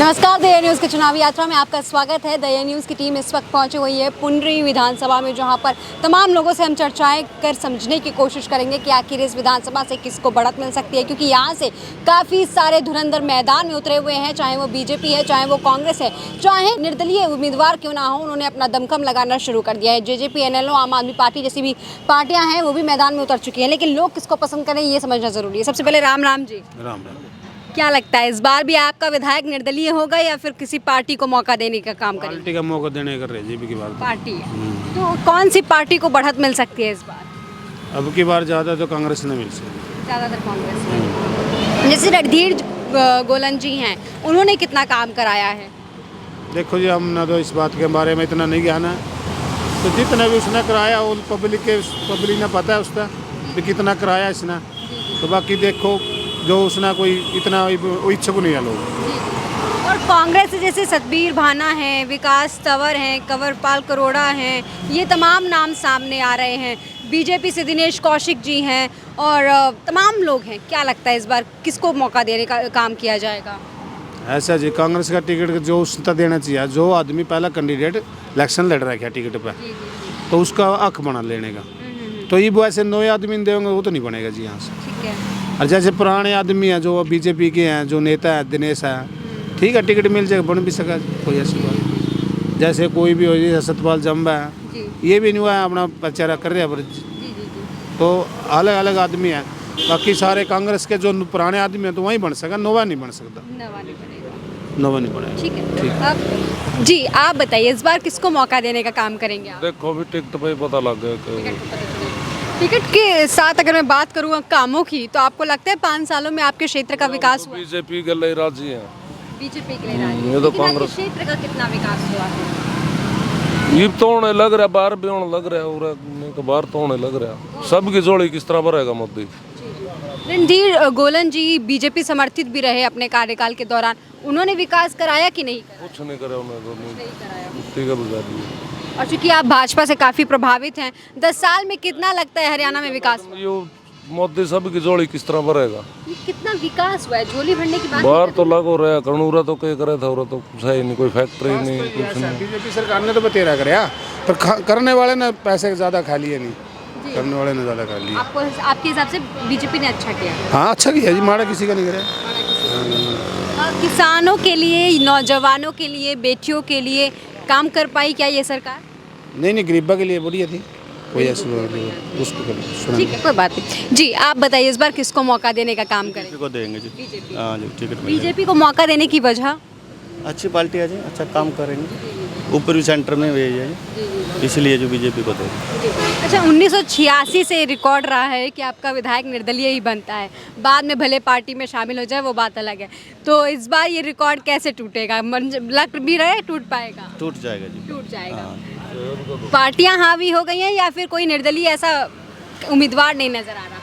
नमस्कार, the news की चुनावी यात्रा में आपका स्वागत है। द न्यूज़ की टीम इस वक्त पहुंची हुई है पुंडरी विधानसभा में, जहां पर तमाम लोगों से हम चर्चाएं कर समझने की कोशिश करेंगे कि आखिर इस विधानसभा से किसको बढ़त मिल सकती है, क्योंकि यहां से काफ़ी सारे धुरंधर मैदान में उतरे हुए हैं। चाहे वो बीजेपी है, चाहे वो कांग्रेस है, चाहे निर्दलीय उम्मीदवार क्यों ना हो, उन्होंने अपना दमखम लगाना शुरू कर दिया है। जेजेपी, एनएलओ, आम आदमी पार्टी जैसी भी पार्टियाँ हैं वो भी मैदान में उतर चुकी हैं, लेकिन लोग किसको पसंद करें ये समझना ज़रूरी है। सबसे पहले राम राम जी, राम राम। क्या लगता है इस बार भी आपका विधायक निर्दलीय होगा या फिर किसी पार्टी को मौका देने का काम करेंगे? पार्टी का मौका देने कर रहे जेपी की बात। पार्टी तो कौन सी पार्टी को बढ़त मिल सकती है इस बार? अब की बार ज़्यादा तो कांग्रेस ने मिल सकती। ज़्यादातर कांग्रेस। जैसे रणधीर गोलन जी हैं, उन्होंने कितना काम कराया है? देखो जी, हम ना तो इस बात के बारे में इतना नहीं ज्ञान है, तो जितना भी उसने कराया वो पब्लिक ने पता है उसका भी कितना कराया इसने। तो बाकी देखो जो उसने कोई इतना इच्छुक नहीं है लोग। और कांग्रेस से जैसे सतबीर भाना हैं, विकास तंवर हैं, कंवरपाल करोड़ा हैं, ये तमाम नाम सामने आ रहे हैं। बीजेपी से दिनेश कौशिक जी हैं और तमाम लोग हैं। क्या लगता है इस बार किसको मौका देने का काम किया जाएगा? ऐसा जी, कांग्रेस का टिकट जो उसका देना चाहिए, जो आदमी पहला कैंडिडेट इलेक्शन लड़ रहा है टिकट पे, तो उसका हक बना लेने का। तो ये वो ऐसे नए आदमी देंगे वो तो नहीं बनेगा जी यहाँ से। ठीक है। और जैसे पुराने आदमी हैं जो बीजेपी के हैं, जो नेता है दिनेश है, ठीक है, टिकट मिल जाएगा, बन भी सका, कोई ऐसी बात। जैसे कोई भी हो, जैसे सतपाल जम्बा है, ये भी नहीं हुआ है, अपना प्रचार कर रहे हैं। तो अलग अलग आदमी हैं। बाकी सारे कांग्रेस के जो पुराने आदमी हैं तो वहीं बन सका, नवा नहीं बन सकता। नवा नहीं बनेगा। ठीक है। अब जी आप बताइए इस बार किसको मौका देने का काम करेंगे आप? देखो भी टिकट पे पता लग गया। टिकट के साथ अगर मैं बात करूँ कामों की, तो आपको लगता है 5 सालों में आपके क्षेत्र का विकास हुआ? बीजेपी के लिए राजी है। बीजेपी के लिए राजी है। ये तो लेकिन आपके कांग्रेस क्षेत्र का कितना विकास हुआ है? ये तो होने लग रहा, बाहर भी होने लग रहा है, और नहीं तो बाहर तो होने लग रहा। सबकी जोड़ी किस तरह भरेगा मोदी? रणधीर गोलन जी बीजेपी समर्थित भी रहे अपने कार्यकाल के दौरान, उन्होंने विकास कराया कि नहीं कराया? कुछ नहीं करे उन्होंने, नहीं कराया। मुफ्ती का बुझा दिया। और चूंकि आप भाजपा से काफी प्रभावित हैं, 10 साल में कितना लगता है हरियाणा में विकास हुआ? ये मोदी सबकी जोड़ी किस तरह भरेगा? ये कितना विकास हुआ है? झोली भरने की बात बाहर तो लग हो रहा है, कनूरा तो कहीं करे था, और तो कुछ है ही नहीं, कोई फैक्ट्री नहीं, कुछ नहीं। बीजेपी सरकार ने तो बतेरा कराया, पर करने वाले ने पैसे ज़्यादा खा लिए नहीं, करने वाले ने ज़्यादा खा लिए। आपको आपके हिसाब से बीजेपी ने अच्छा किया? हाँ, अच्छा किया जी, माड़ा किसी का नहीं कराया। किसानों के लिए, नौजवानों के लिए, बेटियों के लिए काम कर पाई क्या ये सरकार? नहीं, गरीबा के लिए बढ़िया थी, कोई ऐसी उसको ठीक है, कोई बात नहीं। जी आप बताइए इस बार किसको मौका देने का काम करेंगे? को देंगे जी। बीजेपी। हाँ जी, टिकट मिल बीजेपी को मौका देने की वजह? अच्छी पार्टी है जी, अच्छा काम करेंगे, ऊपर भी सेंटर में भी है जी, इसलिए जो बीजेपी को देंगे। अच्छा, 1986 से रिकॉर्ड रहा है कि आपका विधायक निर्दलीय ही बनता है, बाद में भले पार्टी में शामिल हो जाए वो बात अलग है। तो इस बार ये रिकॉर्ड कैसे टूटेगा? लग भी रहे टूट पाएगा? टूट जाएगा जी। टूट जाएगा। हाँ। पार्टियां हावी हो गई हैं या फिर कोई निर्दलीय ऐसा उम्मीदवार नहीं नजर आ रहा?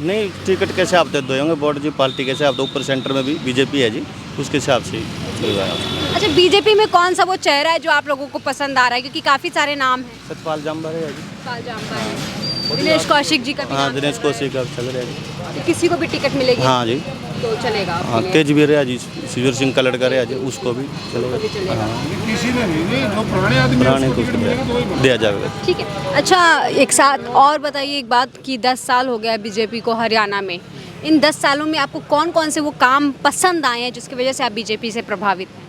नहीं, टिकट कैसे आप दे दोगे वोट जी, पार्टी कैसे आप दो, ऊपर सेंटर में भी बीजेपी है जी, उसके हिसाब से अच्छा, बीजेपी में कौन सा वो चेहरा है जो आप लोगों को पसंद आ रहा है? क्योंकि काफी सारे नाम हैं। सतपाल जम्बा है जी। सतपाल जम्बा है, दिनेश कौशिक जी का भी हाँ, नाम दिनेश चल कौशिक का चल रहा है रहा है। किसी को भी टिकट मिलेगी हाँ जी। तो चलेगा आपके हाँ, लिए? तेजवीर है जी, शिविर सिंह का लड़का है जी, उसको भी चलेगा। चलेगा। किसी ने नहीं, जो पुराने आदमी पुराने को उसको दिया जाएगा। ठीक है। अच्छा, एक साथ और बताइए एक बात कि 10 साल हो गया बीजेपी को हरियाणा में। इन 10 सालों में आपको कौन कौन से वो काम पसंद आए हैं जिसकी वजह से आप बीजेपी से प्रभावित हैं?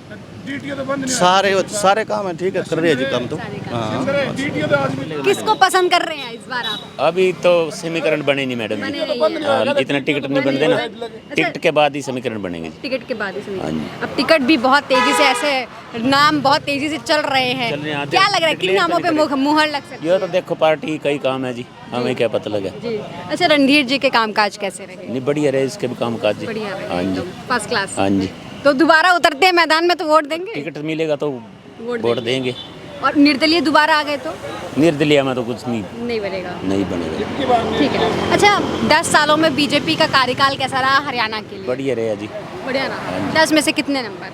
सारे काम है, ठीक है, कर रही है जी काम तो। हाँ, किसको पसंद कर रहे हैं इस बार आप? अभी तो समीकरण बने नहीं मैडम बने जी। नहीं है। इतना टिकट नहीं बनते ना, टिकट के बाद ही समीकरण बनेंगे। टिकट के बाद ही सुनिए। अब टिकट भी बहुत तेजी से, ऐसे नाम बहुत तेजी से चल रहे हैं। चल रहे हैं, क्या लग रहा है किन नामों पे मुहर लग सकती है? ये तो देखो पार्टी कई काम है जी, हमें क्या पता लगा। जी। अच्छा, रणधीर जी के कामकाज कैसे रहे? नहीं, बढ़िया रहे इसके भी काम काज जी। बढ़िया रहे, हाँ जी, एकदम फर्स्ट क्लास। हाँ जी। तो दोबारा उतरते हैं मैदान में तो वोट देंगे? टिकट मिलेगा तो वोट देंगे। और निर्दलीय दोबारा आ गए तो निर्दलीय में तो कुछ नहीं बनेगा। नहीं बनेगा। ठीक है। अच्छा, 10 सालों में बीजेपी का कार्यकाल कैसा रहा हरियाणा के लिए? बढ़िया रहे जी। बढ़िया रहा। 10 में से कितने नंबर?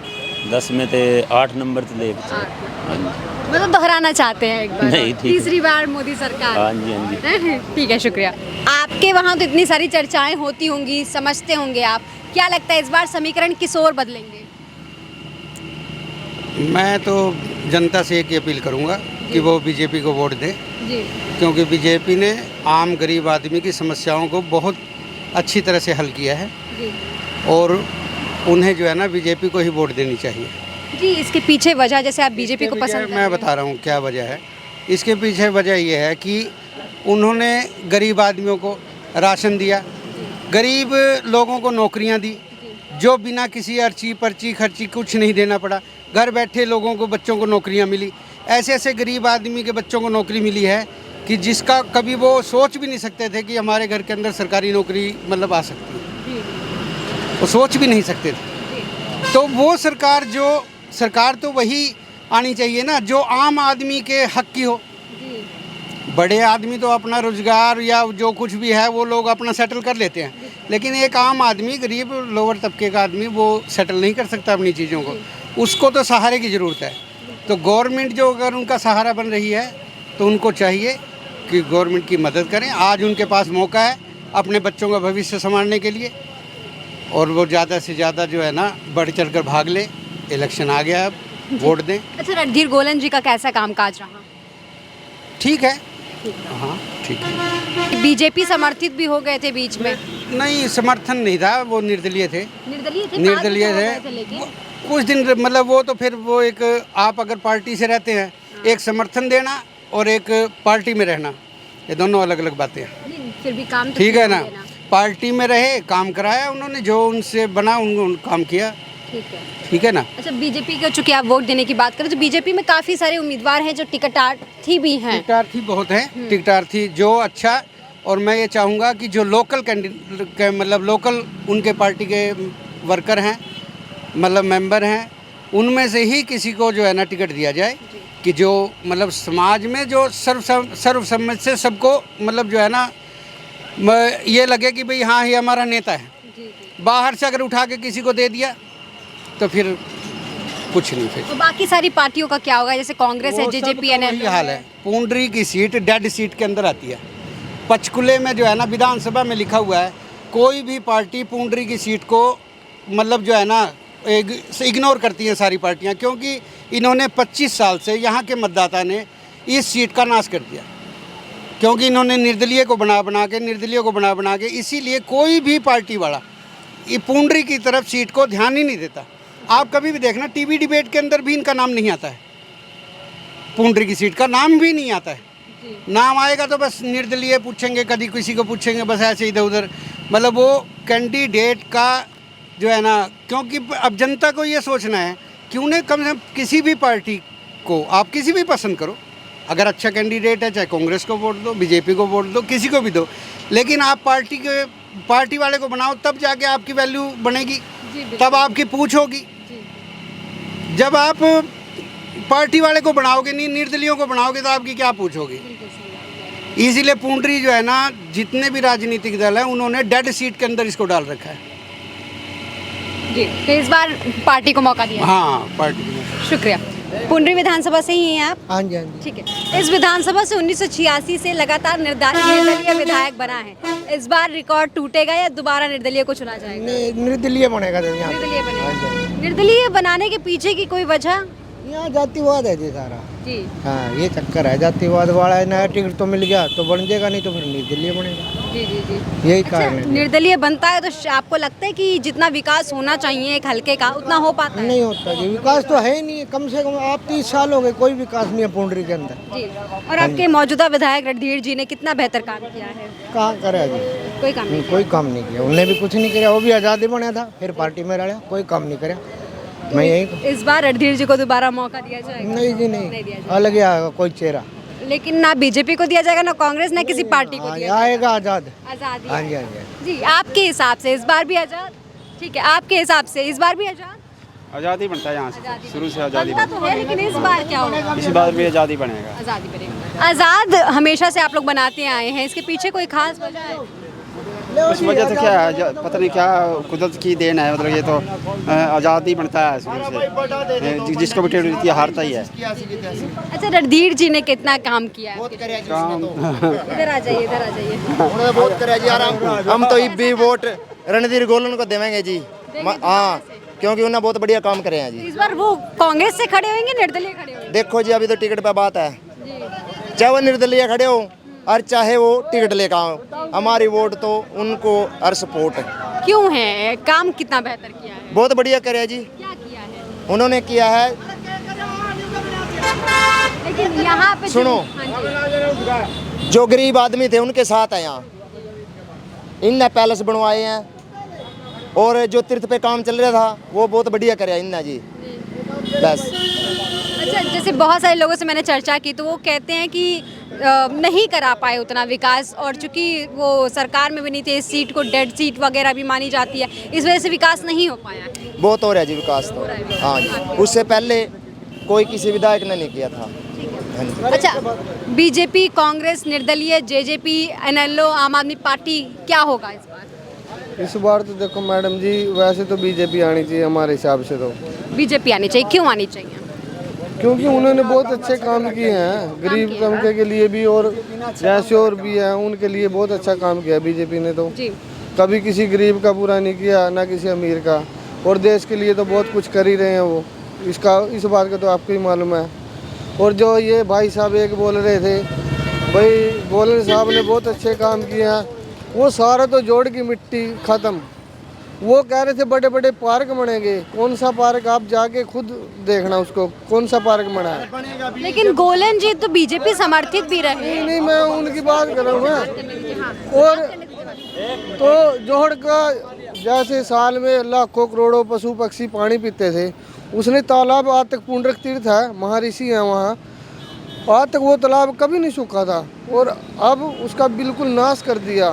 10 में तो 8 नंबर तो ले। 8। हाँ जी। मतलब दोहराना चाहते हैं एक बार? नहीं, ठीक है। तीसरी बार मोदी सरकार? हाँ जी, हाँ जी। ठीक है, शुक्रिया। आपके वहाँ तो इतनी सारी चर्चाएं होती होंगी, समझते होंगे आप, क्या लगता है इस बार समीकरण किस ओर बदलेंगे? मैं तो जनता से एक ही अपील करूंगा कि वो बीजेपी को वोट दें, जी क्योंकि बीजेपी ने आम गरीब आदमी की समस्याओं को बहुत अच्छी तरह से हल किया है जी और उन्हें जो है ना बीजेपी को ही वोट देनी चाहिए। जी। इसके पीछे वजह, जैसे आप बीजेपी को इसके पसंद पीछे कर मैं रहे हैं। बता रहा हूँ क्या वजह है। इसके पीछे वजह ये है कि उन्होंने गरीब आदमियों को राशन दिया, गरीब लोगों को नौकरियां दी, जो बिना किसी अर्ची पर्ची खर्ची कुछ नहीं देना पड़ा, घर बैठे लोगों को बच्चों को नौकरियां मिली। ऐसे ऐसे गरीब आदमी के बच्चों को नौकरी मिली है कि जिसका कभी वो सोच भी नहीं सकते थे कि हमारे घर के अंदर सरकारी नौकरी मतलब आ सकती है, वो सोच भी नहीं सकते थे। तो वो सरकार तो वही आनी चाहिए ना जो आम आदमी के हक की हो। बड़े आदमी तो अपना रोजगार या जो कुछ भी है वो लोग अपना सेटल कर लेते हैं, लेकिन एक आम आदमी, गरीब लोअर तबके का आदमी, वो सेटल नहीं कर सकता अपनी चीज़ों को, उसको तो सहारे की ज़रूरत है। तो गवर्नमेंट जो अगर उनका सहारा बन रही है तो उनको चाहिए कि गवर्नमेंट की मदद करें। आज उनके पास मौका है अपने बच्चों का भविष्य संभालने के लिए, और वो ज़्यादा से ज़्यादा जो है ना बढ़ चढ़ कर भाग ले। इलेक्शन आ गया, अब वोट दें। अच्छा, रणधीर गोलन जी का कैसा कामकाज रहा? ठीक है, हाँ ठीक है। बीजेपी समर्थित भी हो गए थे बीच में। नहीं, समर्थन नहीं था, वो निर्दलीय थे। निर्दलीय थे, निर्दलीय बाद में हो गए थे लेकिन कुछ दिन, मतलब वो तो फिर वो एक, आप अगर पार्टी से रहते हैं, एक समर्थन देना और एक पार्टी में रहना, ये दोनों अलग अलग बातें हैं। नहीं, फिर भी काम तो ठीक है किया ना, देना। पार्टी में रहे, काम कराया उन्होंने, जो उनसे बना उन्होंने काम किया। ठीक है। ठीक है ना। अच्छा, बीजेपी को चूंकि आप वोट देने की बात करें तो बीजेपी में काफी सारे उम्मीदवार हैं जो टिकटार्थी भी हैं। टिकटार्थी बहुत हैं, टिकटार्थी जो अच्छा, और मैं ये चाहूँगा कि जो लोकल कैंडिडेट मतलब लोकल उनके पार्टी के वर्कर हैं, मतलब मेंबर हैं, उनमें से ही किसी को जो है ना टिकट दिया जाए, कि जो मतलब समाज में जो सर्वसम्मति से सबको मतलब जो है ना ये लगे कि भाई हाँ, ये हमारा नेता है। बाहर से अगर उठा के किसी को दे दिया तो फिर कुछ नहीं। फिर तो बाकी सारी पार्टियों का क्या होगा? जैसे कांग्रेस है, वो जेजेपी, सबका वही हाल है। पुंडरी की सीट डेड सीट के अंदर आती है। पंचकुले में जो है ना विधानसभा में लिखा हुआ है, कोई भी पार्टी पुंडरी की सीट को मतलब जो है ना इग्नोर करती हैं सारी पार्टियां, क्योंकि इन्होंने 25 साल से यहाँ के मतदाता ने इस सीट का नाश कर दिया, क्योंकि इन्होंने निर्दलीय को बना के इसीलिए कोई भी पार्टी वाला ये पुंडरी की तरफ सीट को ध्यान ही नहीं देता। आप कभी भी देखना, टीवी डिबेट के अंदर भी इनका नाम नहीं आता है, पुंडरी की सीट का नाम भी नहीं आता है। नाम आएगा तो बस निर्दलीय पूछेंगे, कभी किसी को पूछेंगे, बस ऐसे इधर उधर, मतलब वो कैंडिडेट का जो है ना, क्योंकि अब जनता को ये सोचना है कि उन्हें कम से कम किसी भी पार्टी को आप किसी भी पसंद करो, अगर अच्छा कैंडिडेट है, चाहे कांग्रेस को वोट दो, बीजेपी को वोट दो, किसी को भी दो, लेकिन आप पार्टी वाले को बनाओ, तब जाके आपकी वैल्यू बनेगी, तब आपकी पूछ होगी। जब आप पार्टी वाले को बनाओगे नहीं, निर्दलीयों को बनाओगे, तो आपकी क्या पूछ होगी। इसीलिए पुंडरी जो है ना, जितने भी राजनीतिक दल हैं उन्होंने डेड सीट के अंदर इसको डाल रखा है। जी, तो इस बार पार्टी को मौका दिया। हाँ, पार्टी को। शुक्रिया। पुंडरी विधानसभा से ही हैं आप? हाँ जी, हाँ जी। ठीक है। इस विधानसभा से 1986 से लगातार निर्दलीय विधायक बना है। इस बार रिकॉर्ड टूटेगा या दोबारा निर्दलीय को चुना जाएगा? निर्दलीय बनेगा तो यहाँ निर्दलीय बनेगा। निर्दलीय बनाने के पीछे की कोई वजह? यहाँ जातिवाद है जी सारा। जी हाँ, ये चक्कर है, जातिवाद वाला है। नया टिकट तो मिल गया तो बन जाएगा, नहीं तो फिर निर्दलीय बनेगा। जी जी जी। यही कारण है। निर्दलीय बनता है तो आपको लगता है कि जितना विकास होना चाहिए एक हल्के का, उतना हो पाता है? नहीं होता जी, विकास तो है ही नहीं। कम से कम आप 30 साल हो गए, कोई विकास नहीं है पुंडरी के अंदर। जी। और आपके मौजूदा विधायक रणधीर जी ने कितना बेहतर काम किया है? कहाँ करे जी, कोई काम नहीं। कोई काम नहीं किया। उन्हें भी कुछ नहीं किया, वो भी आज़ादी बना था, फिर पार्टी में रहा, कोई काम नहीं करे। मैं यही, इस बार रणधीर जी को दोबारा मौका दिया जाएगा? नहीं जी, नहीं नहीं, दिया जाएगा। अलग आएगा कोई चेहरा। लेकिन ना बीजेपी को दिया जाएगा, ना कांग्रेस, ना किसी पार्टी को दिया आएगा आज़ाद। जाएगा। आजादी। हाँ जी, हाँ जी। जी, आपके हिसाब से इस बार भी आजाद? ठीक है, आपके हिसाब से इस बार भी आजाद? आज़ादी बनता है यहाँ से, शुरू से आज़ादी बनता तो है, लेकिन इस बार क्या होगा? इस बार भी आज़ादी बनेगा। आजादी बनेगा। आजाद हमेशा से आप लोग बनाते आए हैं, इसके पीछे कोई खास वजह है? उस वजह से क्या है, पता नहीं क्या कुदरत की देन है, मतलब ये तो आज़ादी बनता है शुरू से, जिसको भी टिकट देती है हारता ही है। अच्छा, रणधीर जी ने कितना काम किया है? काम इधर आ जाइए, इधर आ जाइए। हम तो भी वोट रणधीर गोलन को देवेंगे जी। हाँ, क्योंकि उन्हें बहुत बढ़िया काम करे हैं जी। इस बार वो कांग्रेस से खड़े होंगे, निर्दलीय खड़े होंगे? देखो जी, अभी तो टिकट पे बात है, जी चाहे वो निर्दलीय खड़े हो और चाहे वो टिकट लेकर आओ, हमारी वोट तो उनको और सपोर्ट है। क्यों है? काम कितना बेहतर किया है? बहुत बढ़िया करे जी, क्या किया है? उन्होंने किया है। लेकिन यहाँ पे सुनो। हाँ जी, जो गरीब आदमी थे उनके साथ है यहाँ, इनने पैलेस बनवाए हैं, और जो तीर्थ पे काम चल रहा था वो बहुत बढ़िया करे इनने जी, बस। अच्छा, जैसे बहुत सारे लोगों से मैंने चर्चा की तो वो कहते हैं कि नहीं करा पाए उतना विकास, और चूंकि वो सरकार में भी नहीं थे, इस सीट को डेड सीट वगैरह भी मानी जाती है, इस वजह से विकास नहीं हो पाया है। बहुत हो रहा है जी विकास तो, हाँ जी, उससे पहले कोई किसी विधायक ने नहीं किया था। हाँ जी। अच्छा, बीजेपी, कांग्रेस, निर्दलीय, जेजेपी, एनएलओ, आम आदमी पार्टी, क्या होगा इस बार? इस बार तो देखो मैडम जी, वैसे तो बीजेपी आनी चाहिए हमारे हिसाब से तो। बीजेपी आनी चाहिए, क्यों आनी चाहिए? क्योंकि उन्होंने बहुत अच्छे काम किए हैं गरीब तबके के लिए भी, और जैसे और भी हैं उनके लिए बहुत अच्छा काम किया बीजेपी ने तो। जी कभी किसी गरीब का बुरा नहीं किया, ना किसी अमीर का, और देश के लिए तो बहुत कुछ कर ही रहे हैं वो, इस बात का तो आपको ही मालूम है। और जो ये भाई साहब एक बोल रहे थे, भाई बोलर साहब ने बहुत अच्छे काम किए हैं, वो सारा तो जोड़ की मिट्टी ख़त्म। वो कह रहे थे बड़े बड़े पार्क बनेंगे, कौन सा पार्क आप जाके खुद देखना उसको, कौन सा पार्क बना है। लेकिन गोलन जी तो बीजेपी समर्थित भी रहे। नहीं, मैं उनकी बात कर रहा हूँ ना। और तो जोड़ का जैसे साल में लाखों करोड़ों पशु पक्षी पानी पीते थे, उसने तालाब, आज तक पुंडरक तीर्थ है, महर्षि है वहाँ, आज तक वो तालाब कभी नहीं सूखा था, और अब उसका बिल्कुल नाश कर दिया,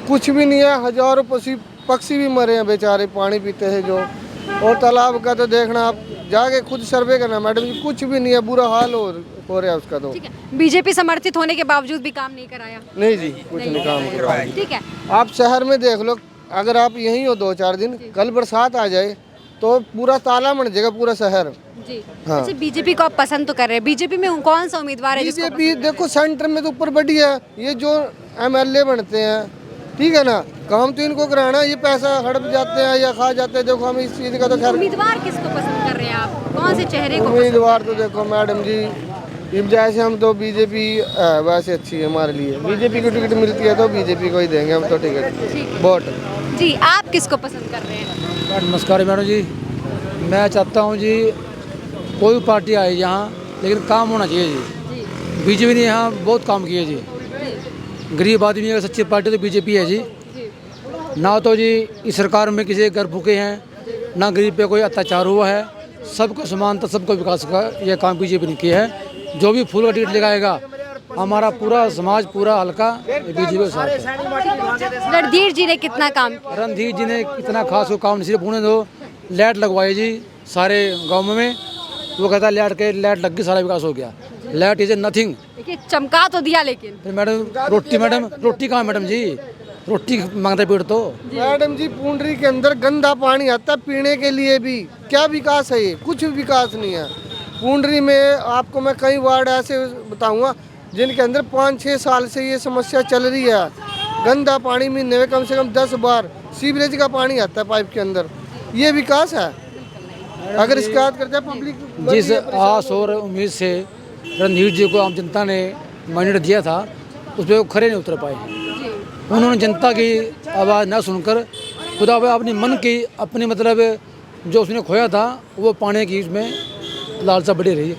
कुछ भी नहीं है। हजारों पशु पक्षी भी मरे हैं बेचारे, पानी पीते हैं जो। और तालाब का तो देखना, आप जाके खुद सर्वे करना मैडम जी, कुछ भी नहीं है, बुरा हाल हो रहा है उसका तो। ठीक है, बीजेपी समर्थित होने के बावजूद भी काम नहीं कराया? नहीं जी, कुछ नहीं काम करवाया। ठीक है, आप शहर में देख लो, अगर आप यहीं हो 2-4 दिन, कल बरसात आ जाए तो पूरा ताला बन जाएगा पूरा शहर। जी हाँ। अच्छा, बीजेपी को आप पसंद तो कर रहे हैं, बीजेपी में कौन सा उम्मीदवार है जिसको बीजेपी देखो सेंटर में तो ऊपर बढ़िया है, ये जो एमएलए बनते हैं, ठीक है ना, काम तो इनको कराना, ये पैसा हड़प जाते हैं या खा जाते हैं। देखो हम इस चीज़ का तो खैर, उम्मीदवार किसको पसंद कर रहे हैं आप, कौन से चेहरे को? उम्मीदवार तो देखो मैडम जी, अब जैसे हम तो बीजेपी वैसे अच्छी है हमारे लिए, बीजेपी को टिकट मिलती है तो बीजेपी को ही देंगे हम तो टिकट, वोट। जी, आप किसको पसंद कर रहे हैं? नमस्कार मैडम जी, मैं चाहता हूँ जी कोई पार्टी आए यहाँ, लेकिन काम होना चाहिए जी। बीजेपी ने यहाँ बहुत काम किया जी, गरीब आदमी अगर सच्ची पार्टी तो बीजेपी है जी। ना तो जी इस सरकार में किसी घर भूखे हैं, ना गरीब पे कोई अत्याचार हुआ है, सबको समानता, सबको विकास का यह काम बीजेपी ने किया है। जो भी फूल का टिकट लगाएगा, हमारा पूरा समाज, पूरा हल्का बीजेपी के साथ है। रणधीर जी ने कितना काम किया? रणधीर जी ने कितना खास वो काम, सिर्फ उन्हें दो लाइट लगवाई जी सारे गाँव में, वो कहता है लाइट लग गई, सारा विकास हो गया। Light is a nothing. देखिए, चमका तो दिया, लेकिन फिर मैडम रोटी कहाँ मैडम जी, रोटी मांगता पेट तो। मैडम जी पुंडरी के अंदर गंदा पानी आता है पीने के लिए भी, क्या विकास है ये? कुछ भी विकास नहीं है पुंडरी में। आपको मैं कई वार्ड ऐसे बताऊंगा जिनके अंदर 5-6 साल से ये समस्या चल रही है। गंदा पानी महीने में कम से कम 10 बार सीवरेज का पानी आता है पाइप के अंदर, ये विकास है? अगर शिकायत करते हैं पब्लिक, जिस आस और उम्मीद से रणधीर जी को आम जनता ने मैंडेट दिया था, उस पर वो खरे नहीं उतर पाए। उन्होंने जनता की आवाज़ न सुनकर खुदा अपनी मन की, अपनी मतलब जो उसने खोया था वो पाने की उसमें लालसा बढ़ी रही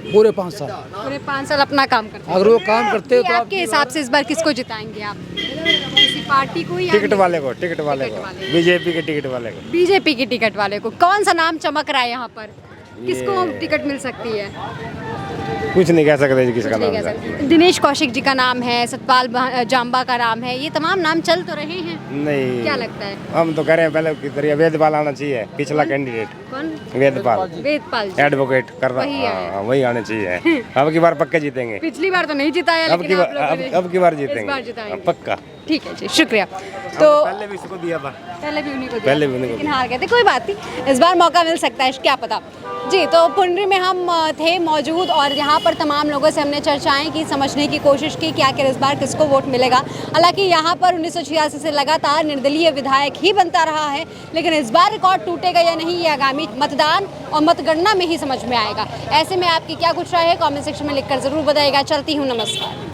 पूरे 5 साल। पूरे 5 साल अपना काम करते हैं। अगर वो काम करते ये तो आपके हिसाब से इस बार किसको जिताएंगे आप? किसी पार्टी को या टिकट वाले को, बीजेपी के टिकट वाले को। बीजेपी की टिकट वाले को। कौन सा नाम चमक रहा है यहाँ पर, किसको टिकट मिल सकती है? कुछ नहीं कह सकते जी किसका नहीं नाम कह है। सकते। दिनेश कौशिक जी का नाम है, सतपाल जाम्बा का नाम है, ये तमाम नाम चल तो रहे हैं। नहीं, क्या लगता है? हम तो कह रहे हैं पहले की तरह वेदपाल आना चाहिए, पिछला कैंडिडेट। कौन? वेदपाल वेदपाल जी। एडवोकेट कर रहा वही है। हाँ, वही आने चाहिए। अब की बार पक्के जीतेंगे। पिछली बार तो नहीं जिताया, अब लेकिन की आप लोगों ने बार अब की बार इस बार जीतेंगे जिताएंगे। पक्का। ठीक है जी, शुक्रिया। तो पहले भी इसको दिया था। पहले भी उन्हीं को दिया, पहले भी उन्हीं को लेकिन हार गए थे। कोई बात नहीं, इस बार मौका मिल सकता है, क्या पता। जी, तो पुंडरी में हम थे मौजूद और यहाँ पर तमाम लोगों से हमने चर्चाएं की, समझने की कोशिश की कि आखिर इस बार किसको वोट मिलेगा। हालांकि यहाँ पर 1986 से लगातार निर्दलीय विधायक ही बनता रहा है, लेकिन इस बार रिकॉर्ड टूटेगा या नहीं, ये आगामी मतदान और मतगणना में ही समझ में आएगा। ऐसे में आपकी क्या कुछ राय है, कॉमेंट सेक्शन में लिखकर ज़रूर बताइएगा। चलती हूँ, नमस्कार।